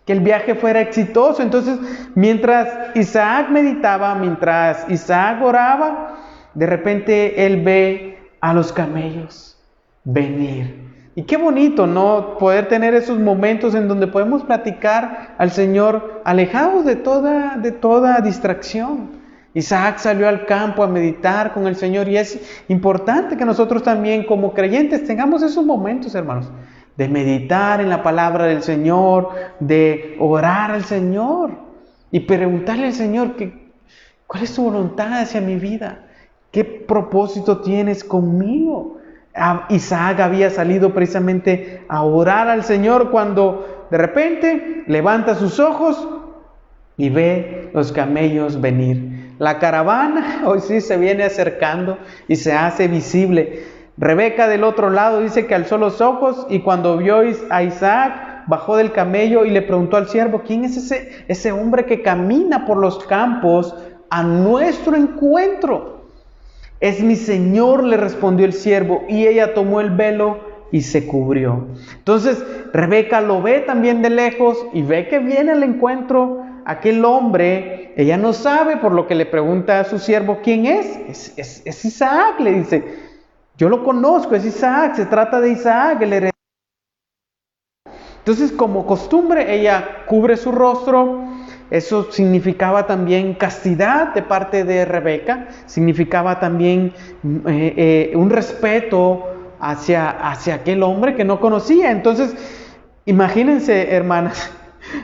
que el viaje fuera exitoso. Entonces, mientras Isaac meditaba, mientras Isaac oraba, de repente él ve a los camellos venir. Y qué bonito, ¿no? Poder tener esos momentos en donde podemos platicar al Señor alejados de toda distracción. Isaac salió al campo a meditar con el Señor y es importante que nosotros también como creyentes tengamos esos momentos, hermanos, de meditar en la palabra del Señor, de orar al Señor y preguntarle al Señor ¿cuál es tu voluntad hacia mi vida? ¿Qué propósito tienes conmigo? Isaac había salido precisamente a orar al Señor cuando de repente levanta sus ojos y ve los camellos venir. La caravana hoy sí se viene acercando y se hace visible. Rebeca del otro lado dice que alzó los ojos y cuando vio a Isaac bajó del camello y le preguntó al siervo: ¿quién es ese hombre que camina por los campos a nuestro encuentro? Es mi señor, le respondió el siervo, y ella tomó el velo y se cubrió. Entonces Rebeca lo ve también de lejos y ve que viene al encuentro aquel hombre. Ella no sabe, por lo que le pregunta a su siervo: ¿quién es? Es Isaac, le dice. Yo lo conozco, es Isaac, se trata de Isaac, el heredero. Entonces, como costumbre, ella cubre su rostro. Eso significaba también castidad de parte de Rebeca, significaba también un respeto hacia aquel hombre que no conocía. Entonces, imagínense, hermanas,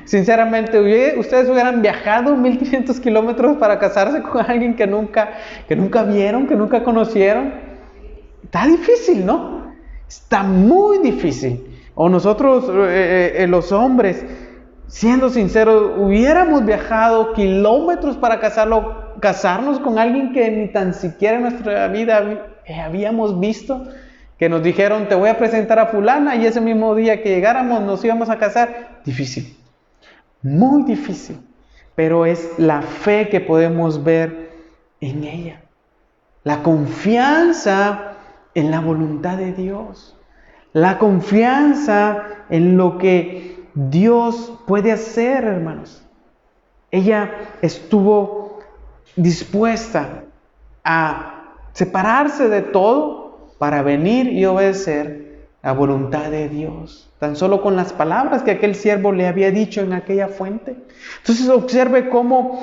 sinceramente, ustedes hubieran viajado 1500 kilómetros para casarse con alguien que nunca vieron, que nunca conocieron. Está difícil, ¿no? Está muy difícil. O nosotros, los hombres, siendo sinceros, hubiéramos viajado kilómetros para casarnos con alguien que ni tan siquiera en nuestra vida habíamos visto, que nos dijeron: te voy a presentar a fulana, y ese mismo día que llegáramos nos íbamos a casar. Difícil, muy difícil, pero es la fe que podemos ver en ella, la confianza en la voluntad de Dios, la confianza en lo que Dios puede hacer, hermanos. Ella estuvo dispuesta a separarse de todo para venir y obedecer la voluntad de Dios, tan solo con las palabras que aquel siervo le había dicho en aquella fuente. Entonces observe cómo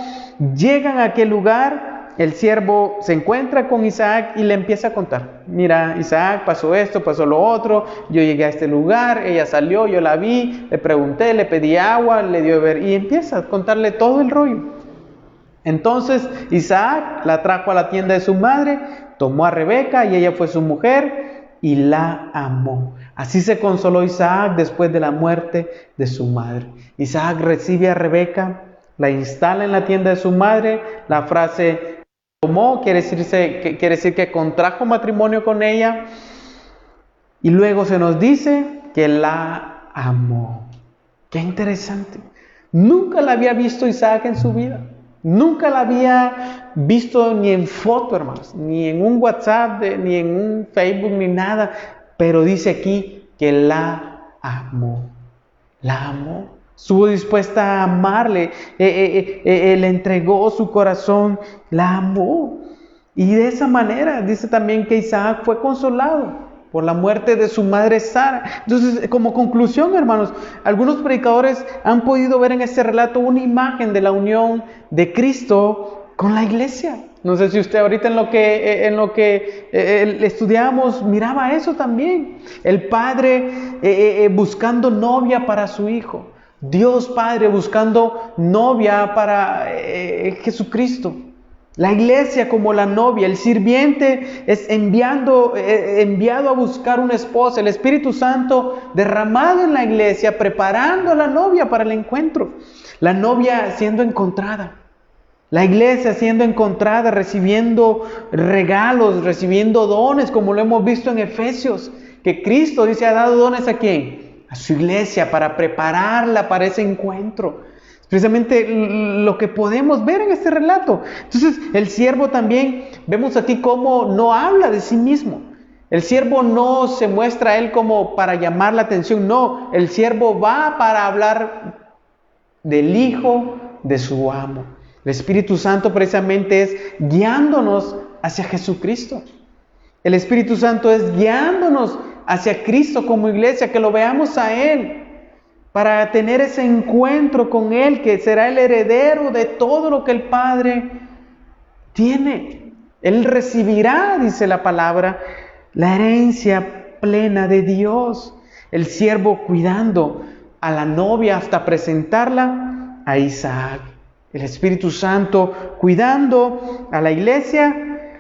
llegan a aquel lugar. El siervo se encuentra con Isaac y le empieza a contar: mira, Isaac, pasó esto, pasó lo otro, yo llegué a este lugar, ella salió, yo la vi, le pregunté, le pedí agua, le dio de beber, y empieza a contarle todo el rollo. Entonces Isaac la trajo a la tienda de su madre, tomó a Rebeca y ella fue su mujer y la amó. Así se consoló Isaac después de la muerte de su madre. Isaac recibe a Rebeca, la instala en la tienda de su madre. La frase tomó quiere decir que contrajo matrimonio con ella, y luego se nos dice que la amó. Qué interesante. Nunca la había visto Isaac en su vida. Nunca la había visto ni en foto, hermanos, ni en un WhatsApp, ni en un Facebook, ni nada. Pero dice aquí que la amó. La amó. Estuvo dispuesta a amarle, le entregó su corazón, la amó. Y de esa manera dice también que Isaac fue consolado por la muerte de su madre Sara. Entonces, como conclusión, hermanos, algunos predicadores han podido ver en este relato una imagen de la unión de Cristo con la iglesia. No sé si usted ahorita en lo que estudiamos miraba eso también. El padre buscando novia para su hijo. Dios Padre buscando novia para Jesucristo. La iglesia como la novia, el sirviente es enviado a buscar una esposa. El Espíritu Santo derramado en la iglesia, preparando a la novia para el encuentro. La novia siendo encontrada. La iglesia siendo encontrada, recibiendo regalos, recibiendo dones, como lo hemos visto en Efesios. Que Cristo dice: ha dado dones ¿a quién? A su iglesia, para prepararla para ese encuentro. Es precisamente lo que podemos ver en este relato. Entonces, el siervo también, vemos aquí cómo no habla de sí mismo. El siervo no se muestra a él como para llamar la atención. No, el siervo va para hablar del hijo de su amo. El Espíritu Santo precisamente es guiándonos hacia Jesucristo. El Espíritu Santo es guiándonos hacia Cristo como iglesia, que lo veamos a Él, para tener ese encuentro con Él, que será el heredero de todo lo que el Padre tiene. Él recibirá, dice la palabra, la herencia plena de Dios. El siervo cuidando a la novia hasta presentarla a Isaac. El Espíritu Santo cuidando a la iglesia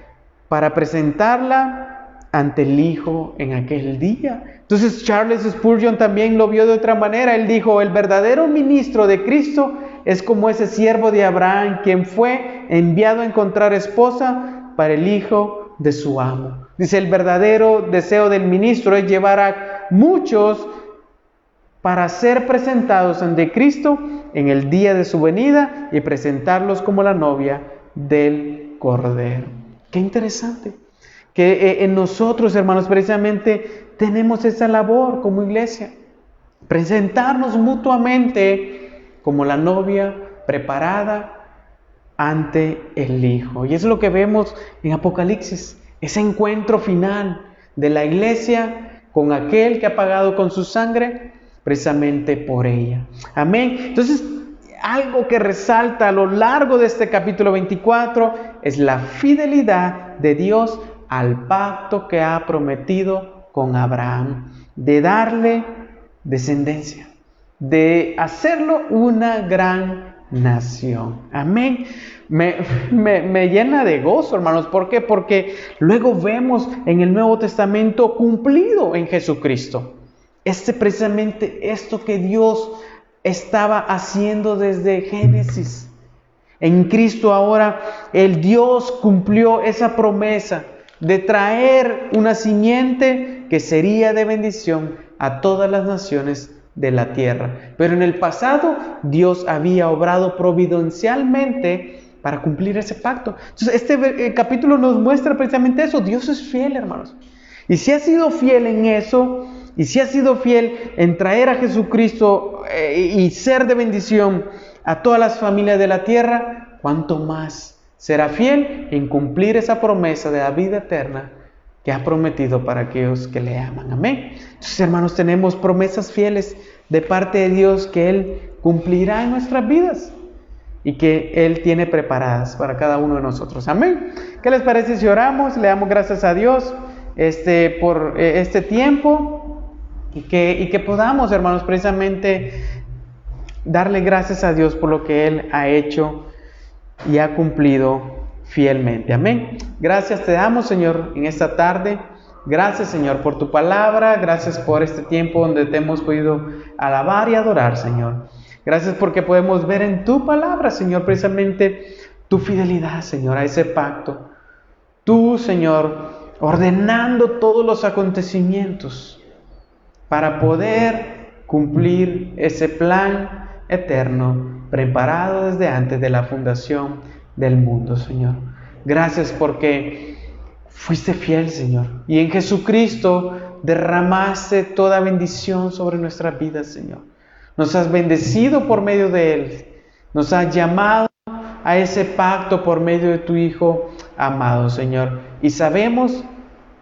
para presentarla ante el Hijo en aquel día. Entonces Charles Spurgeon también lo vio de otra manera. Él dijo: el verdadero ministro de Cristo es como ese siervo de Abraham, quien fue enviado a encontrar esposa para el hijo de su amo. Dice: el verdadero deseo del ministro es llevar a muchos para ser presentados ante Cristo en el día de su venida y presentarlos como la novia del Cordero. Qué interesante que en nosotros, hermanos, precisamente tenemos esa labor como iglesia, presentarnos mutuamente como la novia preparada ante el Hijo. Y eso es lo que vemos en Apocalipsis, ese encuentro final de la iglesia con aquel que ha pagado con su sangre precisamente por ella. Amén. Entonces, algo que resalta a lo largo de este capítulo 24 es la fidelidad de Dios al pacto que ha prometido con Abraham, de darle descendencia, de hacerlo una gran nación. Amén. Me llena de gozo, hermanos. ¿Por qué? Porque luego vemos en el Nuevo Testamento cumplido en Jesucristo. Precisamente esto que Dios estaba haciendo desde Génesis. En Cristo ahora el Dios cumplió esa promesa de traer una simiente que sería de bendición a todas las naciones de la tierra. Pero en el pasado Dios había obrado providencialmente para cumplir ese pacto. Entonces este capítulo nos muestra precisamente eso. Dios es fiel, hermanos. Y si ha sido fiel en eso, y si ha sido fiel en traer a Jesucristo y ser de bendición a todas las familias de la tierra, ¿cuánto más será fiel en cumplir esa promesa de la vida eterna que ha prometido para aquellos que le aman? Amén. Entonces, hermanos, tenemos promesas fieles de parte de Dios que Él cumplirá en nuestras vidas y que Él tiene preparadas para cada uno de nosotros. Amén. ¿Qué les parece si oramos? Le damos gracias a Dios por este tiempo y que podamos, hermanos, precisamente darle gracias a Dios por lo que Él ha hecho y ha cumplido fielmente. Amén. Gracias te damos, Señor, en esta tarde. Gracias, Señor, por tu palabra. Gracias por este tiempo donde te hemos podido alabar y adorar, Señor. Gracias porque podemos ver en tu palabra, Señor, precisamente tu fidelidad, Señor, a ese pacto. Tú, Señor, ordenando todos los acontecimientos para poder cumplir ese plan eterno preparado desde antes de la fundación del mundo, Señor. Gracias porque fuiste fiel, Señor, y en Jesucristo derramaste toda bendición sobre nuestras vidas, Señor. Nos has bendecido por medio de Él, nos has llamado a ese pacto por medio de tu Hijo amado, Señor, y sabemos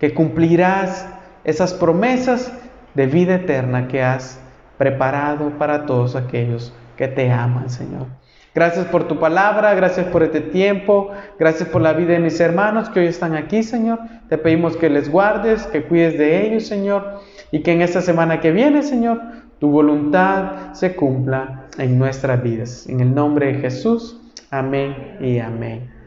que cumplirás esas promesas de vida eterna que has preparado para todos aquellos que te aman, Señor. Gracias por tu palabra, gracias por este tiempo, gracias por la vida de mis hermanos que hoy están aquí, Señor. Te pedimos que les guardes, que cuides de ellos, Señor, y que en esta semana que viene, Señor, tu voluntad se cumpla en nuestras vidas. En el nombre de Jesús, amén y amén.